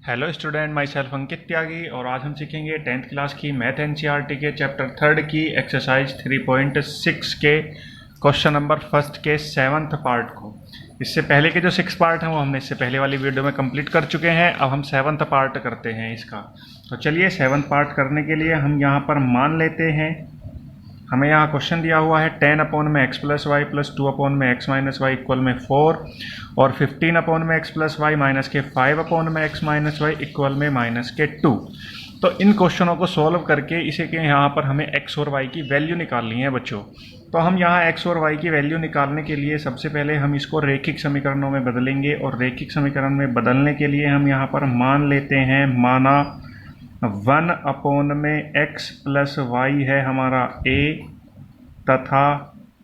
Hello student, my self अंकित त्यागी और आज हम सीखेंगे 10th क्लास की मैथ एनसीईआरटी के चैप्टर 3 की एक्सरसाइज 3.6 के क्वेश्चन नंबर फर्स्ट के 7th पार्ट को। इससे पहले के जो 6 पार्ट हैं वो हमने इससे पहले वाली वीडियो में कंप्लीट कर चुके हैं। अब हम 7th पार्ट करते हैं इसका। तो चलिए 7th पार्ट करने के लिए हम यहाँ पर मान लेते हैं, हमें यहाँ क्वेश्चन दिया हुआ है 10 अपॉन में x plus y plus 2 upon में x माइनस वाई इक्वल में 4 और 15 अपॉन में x प्लस वाई माइनस के 5 अपॉन में x माइनस वाई इक्वल में माइनस के 2। तो इन क्वेश्चनों को सॉल्व करके इसे के यहाँ पर हमें x और y की वैल्यू निकालनी है बच्चों। तो हम यहाँ x और y की वैल्यू निकालने के लिए सबसे पहले हम इसको रैखिक समीकरणों में बदलेंगे और रैखिक समीकरण में बदलने के लिए हम यहाँ पर मान लेते हैं, माना 1 अपॉन में x प्लस वाई है हमारा a तथा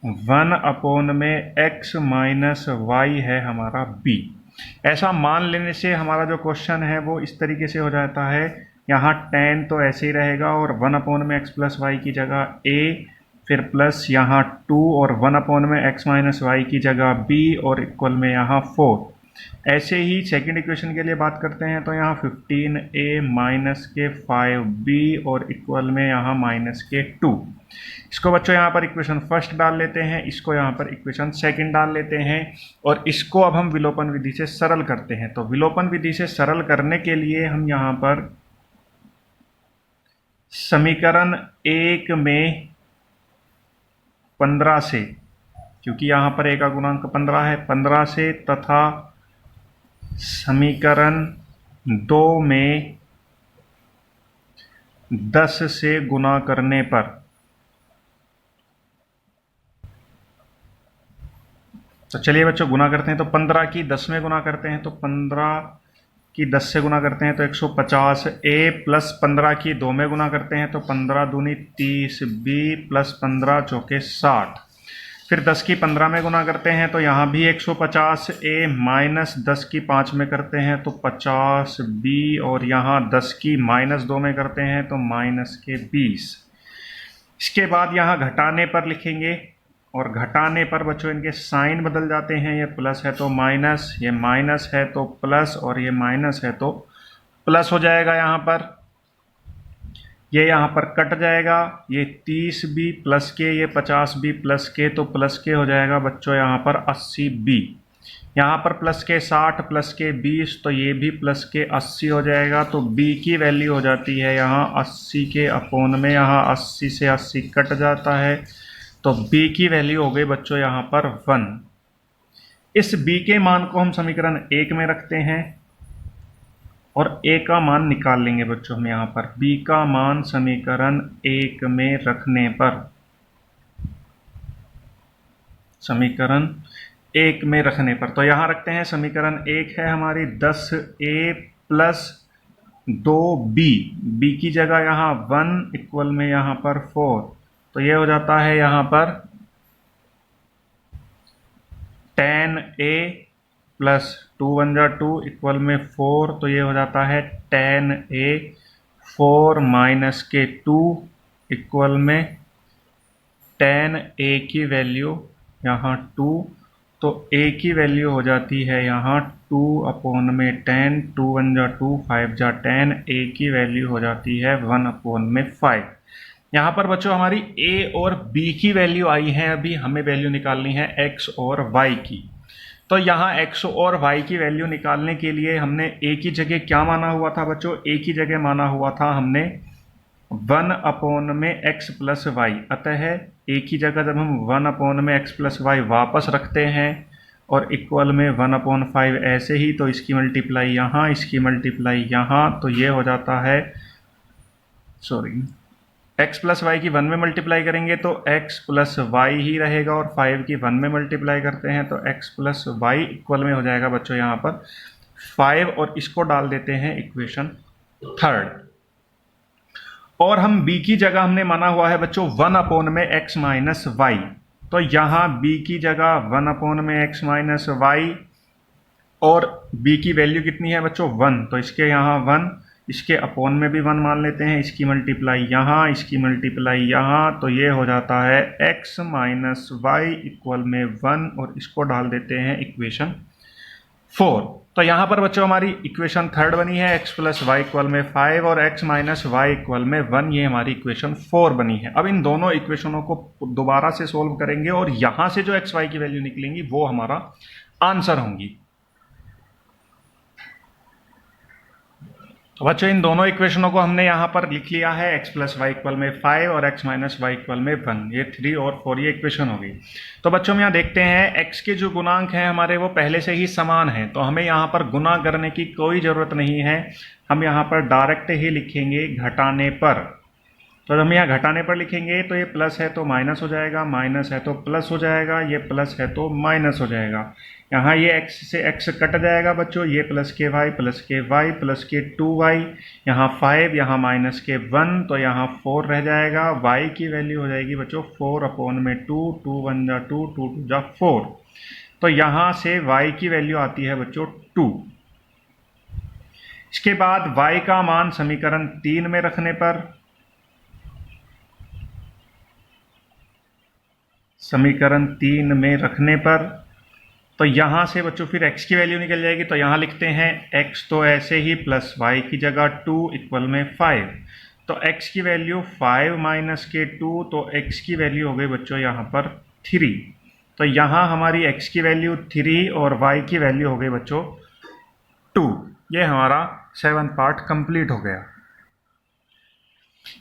1 अपॉन में x माइनस वाई है हमारा b। ऐसा मान लेने से हमारा जो क्वेश्चन है वो इस तरीके से हो जाता है। यहाँ 10 तो ऐसे ही रहेगा और 1 अपॉन में x प्लस वाई की जगह a, फिर प्लस यहाँ 2 और 1 अपॉन में x माइनस वाई की जगह b और इक्वल में यहाँ 4। ऐसे ही सेकंड इक्वेशन के लिए बात करते हैं तो यहाँ 15a माइनस के 5b और इक्वल में यहाँ माइनस के 2। इसको बच्चों यहाँ पर इक्वेशन फर्स्ट डाल लेते हैं, इसको यहाँ पर इक्वेशन सेकंड डाल लेते हैं और इसको अब हम विलोपन विधि से सरल करते हैं। तो विलोपन विधि से सरल करने के लिए हम यहाँ पर समीकरण 1 में 15 से, क्योंकि यहाँ पर a का गुणांक 15 है, 15 से तथा समीकरण 2 में 10 से गुना करने पर, तो चलिए बच्चों गुना करते हैं। तो 15 की 10 में गुना करते हैं तो 15 की 10 से गुना करते हैं तो 150 a प्लस 15 की 2 में गुना करते हैं तो 15 दूनी 30 b प्लस 15 चौके 60। फिर 10 की 15 में गुना करते हैं तो यहाँ भी 150 a माइनस 10 की 5 में करते हैं तो 50 b और यहाँ 10 की माइनस 2 में करते हैं तो माइनस के 20। इसके बाद यहाँ घटाने पर लिखेंगे और घटाने पर बच्चों इनके साइन बदल जाते हैं, ये प्लस है तो माइनस, ये माइनस है तो प्लस और ये माइनस है तो प्लस हो जाएगा। यहाँ पर ये यहाँ पर कट जाएगा, ये 30 बी प्लस के, ये 50 बी प्लस के, तो प्लस के हो जाएगा बच्चों यहाँ पर 80 बी। यहाँ पर प्लस के 60 प्लस के 20 तो ये भी प्लस के 80 हो जाएगा। तो b की वैल्यू हो जाती है यहाँ 80 के अपोन में, यहाँ 80 से 80 कट जाता है तो b की वैल्यू हो गई बच्चों यहाँ पर 1। इस b के मान को हम समीकरण 1 में रखते हैं और a का मान निकाल लेंगे बच्चों हम यहाँ पर। b का मान समीकरण 1 में रखने पर, समीकरण 1 में रखने पर तो यहाँ रखते हैं समीकरण 1 है हमारी 10a प्लस 2b, b की जगह यहाँ 1 इक्वल में यहाँ पर 4, तो ये हो जाता है यहाँ पर 10a प्लस 2 1 जा 2 इक्वल में 4, तो ये हो जाता है 10a 4 माइनस के 2 इक्वल में 10a की वैल्यू यहाँ 2, तो a की वैल्यू हो जाती है यहाँ 2 अपॉन में 10, 2 1 जा 2 5 जा 10, a की वैल्यू हो जाती है 1 अपॉन में 5। यहाँ पर बच्चों हमारी a और b की वैल्यू आई है, अभी हमें वैल्यू निकालनी है x और y की। तो यहाँ x और y की वैल्यू निकालने के लिए हमने a की जगह क्या माना हुआ था बच्चों? a की जगह माना हुआ था हमने 1 अपॉन में x प्लस वाई। अतः a की जगह जब हम 1 अपॉन में x प्लस वाई वापस रखते हैं और इक्वल में 1 अपॉन 5 ऐसे ही, तो इसकी मल्टीप्लाई यहाँ, इसकी मल्टीप्लाई यहाँ, तो ये हो जाता है, सॉरी, x प्लस वाई की 1 में मल्टीप्लाई करेंगे तो x प्लस वाई ही रहेगा और 5 की 1 में मल्टीप्लाई करते हैं तो x प्लस वाई इक्वल में हो जाएगा बच्चों यहाँ पर 5 और इसको डाल देते हैं इक्वेशन 3। और हम b की जगह हमने माना हुआ है बच्चों 1 अपॉन में x माइनस वाई, तो यहाँ b की जगह 1 अपॉन में x माइनस वाई और b की वैल्यू कितनी है बच्चों 1, तो इसके यहाँ 1, इसके अपोन में भी 1 मान लेते हैं, इसकी मल्टीप्लाई यहाँ, इसकी मल्टीप्लाई यहाँ, तो ये हो जाता है x माइनस वाई इक्वल में 1 और इसको डाल देते हैं इक्वेशन 4। तो यहाँ पर बच्चों हमारी इक्वेशन थर्ड बनी है, x प्लस वाई इक्वल में 5 और x माइनस वाई इक्वल में 1, ये हमारी इक्वेशन 4 बनी है। अब इन दोनों इक्वेशनों को दोबारा से सोल्व करेंगे और यहाँ से जो x y की वैल्यू निकलेंगी वो हमारा आंसर होंगी। तो बच्चों इन दोनों इक्वेशनों को हमने यहाँ पर लिख लिया है, x प्लस वाई इक्वल में 5 और x माइनस वाई इक्वल में 1, ये 3 और 4 ये इक्वेशन हो गई। तो बच्चों हम यहाँ देखते हैं x के जो गुणांक हैं हमारे वो पहले से ही समान हैं, तो हमें यहाँ पर गुना करने की कोई ज़रूरत नहीं है। हम यहाँ पर डायरेक्ट ही लिखेंगे घटाने पर। तो हम यहाँ घटाने पर लिखेंगे तो ये प्लस है तो माइनस हो जाएगा, माइनस है तो प्लस हो जाएगा, ये प्लस है तो माइनस हो जाएगा। यहाँ ये x से x कट जाएगा बच्चों, ये प्लस के वाई प्लस के 2y, यहाँ 5, यहाँ माइनस के 1, तो यहाँ 4 रह जाएगा। y की वैल्यू हो जाएगी बच्चों 4 अपॉन में 2, 2 1 जा 2, 2 2 जा 4। तो यहाँ से y की वैल्यू आती है बच्चों 2। इसके बाद y का मान समीकरण 3 में रखने पर, समीकरण 3 में रखने पर तो यहाँ से बच्चों फिर x की वैल्यू निकल जाएगी। तो यहाँ लिखते हैं x तो ऐसे ही प्लस y की जगह 2 इक्वल में 5। तो x की वैल्यू 5 माइनस के 2, तो x की वैल्यू हो गई बच्चों यहाँ पर 3। तो यहाँ हमारी x की वैल्यू 3 और y की वैल्यू हो गई बच्चों 2। ये हमारा 7th पार्ट कंप्लीट हो गया।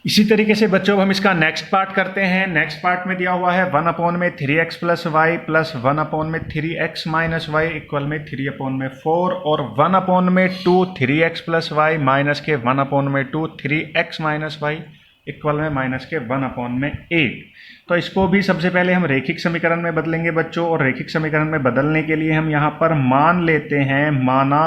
इसी तरीके से बच्चों हम इसका नेक्स्ट पार्ट करते हैं। नेक्स्ट पार्ट में दिया हुआ है 1 अपॉन में 3x plus y plus 1 upon में 3x माइनस वाई इक्वल में 3 अपॉन में 4 और 1 अपॉन में 2 3x प्लस वाई माइनस के 1 अपॉन में 2 3x माइनस वाई इक्वल में माइनस के 1 अपॉन में 8। तो इसको भी सबसे पहले हम रैखिक समीकरण में बदलेंगे बच्चों, और रैखिक समीकरण में बदलने के लिए हम यहाँ पर मान लेते हैं, माना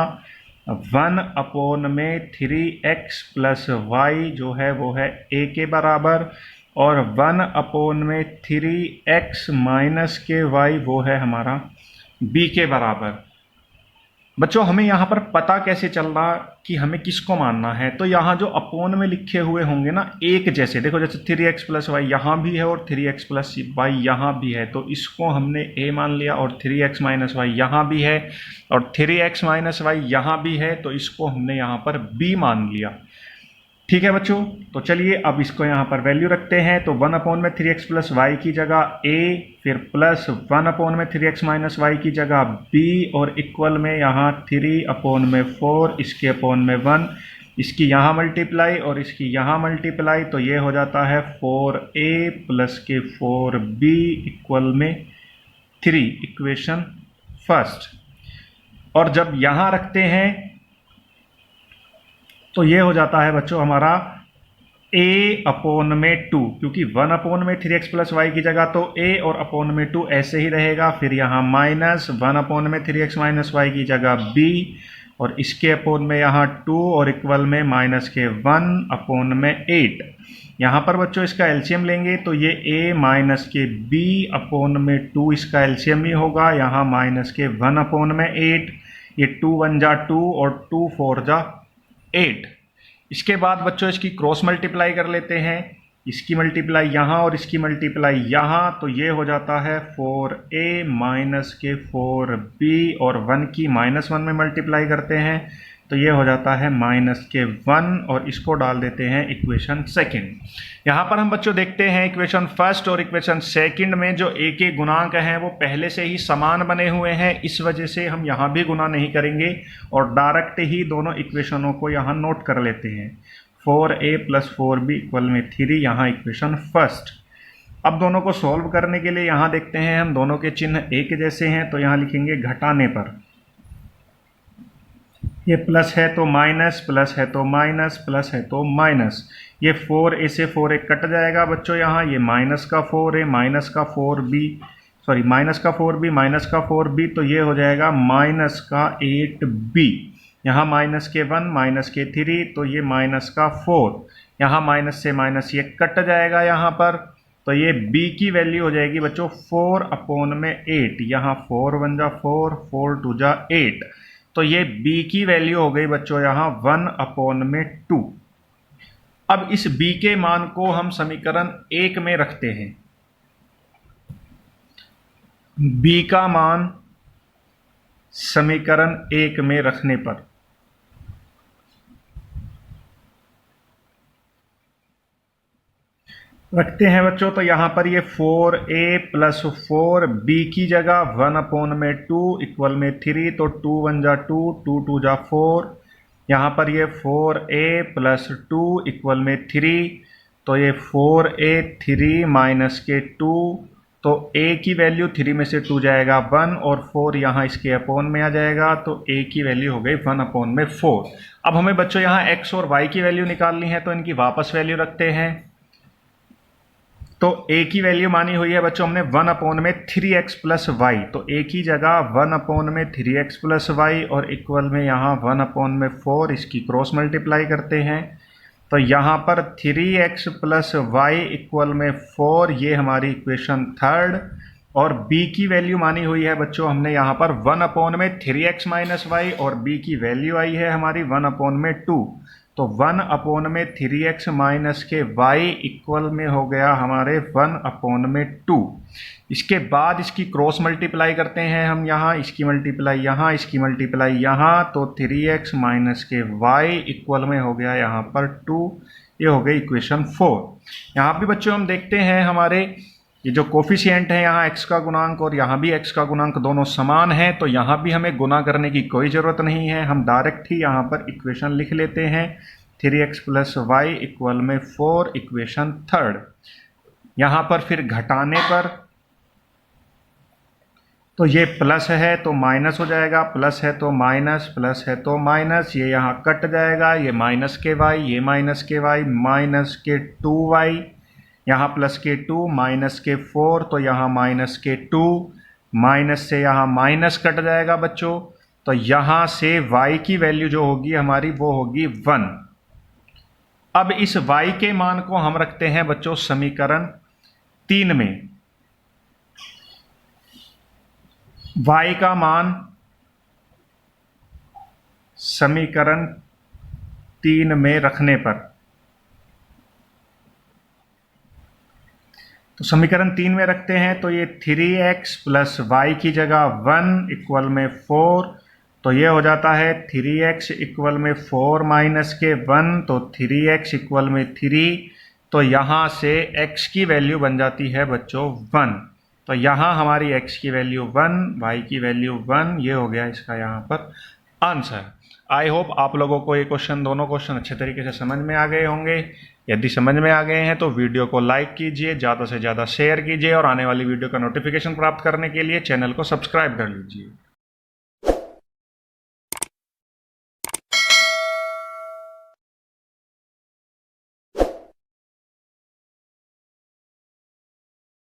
1 अपॉन में 3x प्लस वाई जो है वो है a के बराबर, और 1 अपॉन में 3x माइनस के y वो है हमारा b के बराबर। बच्चों हमें यहाँ पर पता कैसे चल रहा कि हमें किसको मानना है, तो यहाँ जो अपोन में लिखे हुए होंगे ना एक जैसे, देखो जैसे 3x प्लस वाई यहाँ भी है और 3x प्लस वाई यहाँ भी है, तो इसको हमने a मान लिया, और 3x माइनस वाई यहाँ भी है और 3x माइनस वाई यहाँ भी है, तो इसको हमने यहाँ पर b मान लिया। ठीक है बच्चों, तो चलिए अब इसको यहाँ पर वैल्यू रखते हैं। तो 1 अपॉन में 3x प्लस वाई की जगह a, फिर प्लस 1 अपॉन में 3x माइनस वाई की जगह b, और इक्वल में यहाँ 3 अपॉन में 4, इसके अपॉन में 1, इसकी यहाँ मल्टीप्लाई और इसकी यहाँ मल्टीप्लाई, तो ये हो जाता है 4a प्लस के 4b इक्वल में 3, इक्वेशन फर्स्ट। और जब यहाँ रखते हैं तो ये हो जाता है बच्चों हमारा a अपॉन में 2, क्योंकि 1 अपॉन में 3x प्लस वाई की जगह तो a और अपॉन में 2 ऐसे ही रहेगा, फिर यहाँ माइनस 1 अपॉन में 3x माइनस वाई की जगह b, और इसके अपॉन में यहाँ 2 और इक्वल में माइनस के 1 अपॉन में 8। यहाँ पर बच्चों इसका एलसीएम लेंगे तो ये a माइनस के b अपॉन में 2 इसका एलसीएम ही होगा, यहाँ माइनस के 1 अपॉन में 8, ये 2 1 जा 2 और 2 4 जा 8। इसके बाद बच्चों इसकी क्रॉस मल्टीप्लाई कर लेते हैं, इसकी मल्टीप्लाई यहाँ और इसकी मल्टीप्लाई यहाँ, तो ये हो जाता है 4a माइनस के 4b, और 1 की -1 में मल्टीप्लाई करते हैं तो ये हो जाता है माइनस के 1, और इसको डाल देते हैं इक्वेशन सेकंड। यहाँ पर हम बच्चों देखते हैं इक्वेशन फर्स्ट और इक्वेशन सेकंड में जो a के गुणांक हैं वो पहले से ही समान बने हुए हैं, इस वजह से हम यहाँ भी गुना नहीं करेंगे और डायरेक्ट ही दोनों इक्वेशनों को यहाँ नोट कर लेते हैं। 4a प्लस 4b इक्वल में 3, यहाँ इक्वेशन फर्स्ट। अब दोनों को सॉल्व करने के लिए यहाँ देखते हैं हम दोनों के चिन्ह एक जैसे हैं, तो यहाँ लिखेंगे घटाने पर, ये प्लस है तो माइनस, प्लस है तो माइनस, प्लस है तो माइनस, ये 4a से 4a कट जाएगा बच्चों, यहाँ ये माइनस का 4a माइनस का 4b, सॉरी माइनस का 4b माइनस का 4b, तो ये हो जाएगा माइनस का 8b, यहाँ माइनस के 1 माइनस के 3, तो ये माइनस का 4, यहाँ माइनस से माइनस ये कट जाएगा यहाँ पर, तो ये b की वैल्यू हो जाएगी बच्चों 4 अपॉन में 8, यहाँ 4 1 जा 4, 4 2 जा 8, तो ये b की वैल्यू हो गई बच्चों यहाँ 1 अपॉन में 2। अब इस b के मान को हम समीकरण 1 में रखते हैं। b का मान समीकरण 1 में रखने पर। रखते हैं बच्चों, तो यहां पर ये 4a प्लस 4b की जगह 1/2 इक्वल में 3, तो 2 1 जा 2, 2 2 जा 4। यहाँ पर ये 4a प्लस 2 इक्वल में 3, तो ये 4a 3 माइनस के 2, तो a की वैल्यू 3 में से 2 जाएगा 1 और 4 यहाँ इसके अपोन में आ जाएगा, तो a की वैल्यू हो गई 1/4। अब हमें बच्चों यहाँ x और y की वैल्यू निकालनी है, तो इनकी वापस वैल्यू रखते हैं। तो a की वैल्यू मानी हुई है बच्चों हमने 1/3x प्लस वाई, तो a की जगह 1/3x प्लस वाई और इक्वल में यहाँ 1/4, इसकी क्रॉस मल्टीप्लाई करते हैं। तो यहाँ पर 3x प्लस वाई इक्वल में 4, ये हमारी इक्वेशन थर्ड। और b की वैल्यू मानी हुई है बच्चों हमने यहाँ पर 1/3x माइनस वाई, और b की वैल्यू आई है हमारी 1/2, तो 1/3x माइनस के y इक्वल में हो गया हमारे 1/2। इसके बाद इसकी क्रॉस मल्टीप्लाई करते हैं हम, यहाँ इसकी मल्टीप्लाई यहाँ, इसकी मल्टीप्लाई यहाँ, तो 3x माइनस के y इक्वल में हो गया यहाँ पर 2। ये हो गई इक्वेशन 4। यहाँ भी बच्चों हम देखते हैं हमारे ये जो कोफिशिएंट है, यहाँ x का गुणांक और यहाँ भी x का गुणांक दोनों समान है, तो यहाँ भी हमें गुना करने की कोई ज़रूरत नहीं है, हम डायरेक्ट ही यहाँ पर इक्वेशन लिख लेते हैं। 3x प्लस वाई इक्वल में 4, इक्वेशन थर्ड। यहाँ पर फिर घटाने पर तो ये प्लस है तो माइनस हो जाएगा, प्लस है तो माइनस, प्लस है तो माइनस, ये यहाँ कट जाएगा, ये माइनस के y, ये माइनस के y, माइनस के 2y, यहाँ प्लस के 2, माइनस के 4, तो यहाँ माइनस के 2, माइनस से यहाँ माइनस कट जाएगा बच्चों, तो यहाँ से y की वैल्यू जो होगी हमारी वो होगी 1। अब इस y के मान को हम रखते हैं बच्चों समीकरण 3 में। y का मान समीकरण 3 में रखने पर, तो समीकरण 3 में रखते हैं, तो ये 3x प्लस वाई की जगह 1 इक्वल में 4, तो ये हो जाता है 3x इक्वल में 4 माइनस के 1, तो 3x इक्वल में 3, तो यहाँ से x की वैल्यू बन जाती है बच्चों 1, तो यहाँ हमारी x की वैल्यू 1, y की वैल्यू 1, ये हो गया इसका यहाँ पर आंसर। आई होप आप लोगों को ये क्वेश्चन, दोनों क्वेश्चन अच्छे तरीके से समझ में आ गए होंगे। यदि समझ में आ गए हैं तो वीडियो को लाइक कीजिए, ज़्यादा से ज़्यादा शेयर कीजिए और आने वाली वीडियो का नोटिफिकेशन प्राप्त करने के लिए चैनल को सब्सक्राइब कर लीजिए।